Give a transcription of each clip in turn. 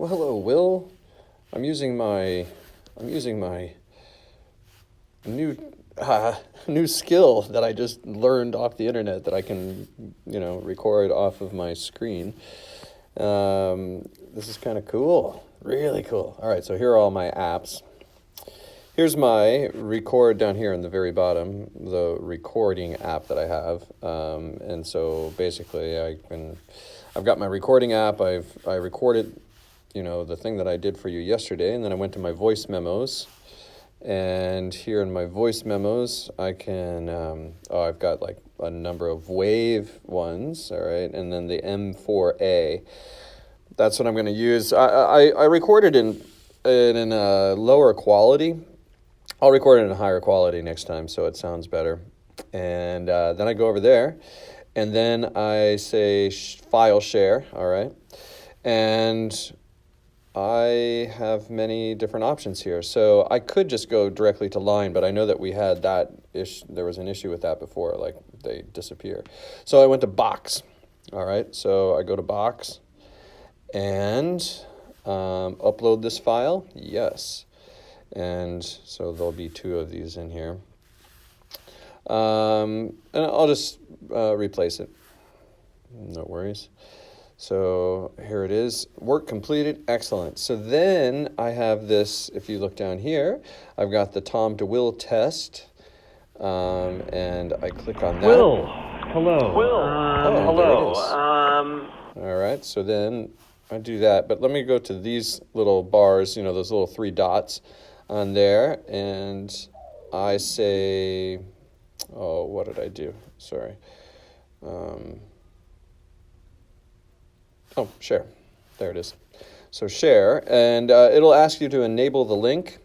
Well, hello, Will. I'm using my new new skill that I just learned off the internet that I can, record off of my screen. This is kind of cool, really cool. All right, so here are all my apps. Here's my record down here in the very bottom, the recording app that I have. And so basically I've got my recording app. I recorded, the thing that I did for you yesterday, and then I went to my voice memos. And here in my voice memos, I can, I've got like a number of wave ones, all right, and then the M4A. That's what I'm going to use. I recorded in a lower quality. I'll record it in a higher quality next time so it sounds better. And then I go over there, and then I say file share, all right? And I have many different options here. So I could just go directly to line, but I know that we had that issue. There was an issue with that before, like they disappear. So I went to box, all right? So I go to box and upload this file, yes. And so there'll be two of these in here. And I'll just replace it. No worries. So here it is. Work completed. Excellent. So then I have this, if you look down here, I've got the Tom to Will test. And I click on that. Will, hello. Will, hello. All right. So then I do that. But let me go to these little bars, those little three dots on there, and I say, oh, what did I do? Sorry. Share. There it is. So share, and it'll ask you to enable the link,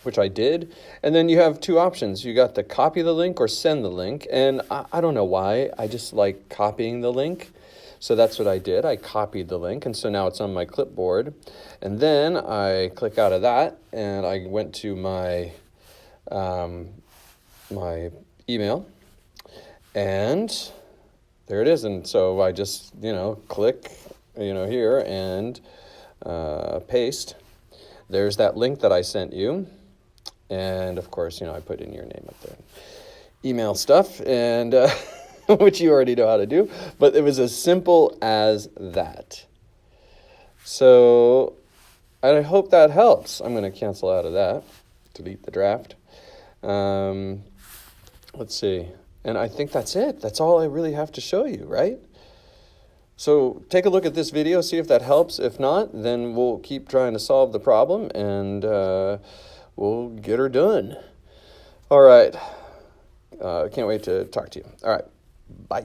which I did, and then you have two options. You got to copy the link or send the link, and I don't know why. I just like copying the link. So that's what I did. I copied the link, and so now it's on my clipboard. And then I click out of that, and I went to my my email, and there it is. And so I just, click, here and paste. There's that link that I sent you. And, of course, I put in your name up there. Email stuff, and which you already know how to do, but it was as simple as that. So I hope that helps. I'm going to cancel out of that, delete the draft. Let's see. And I think that's it. That's all I really have to show you, right? So take a look at this video, see if that helps. If not, then we'll keep trying to solve the problem, and we'll get her done. All right. Can't wait to talk to you. All right. Bye.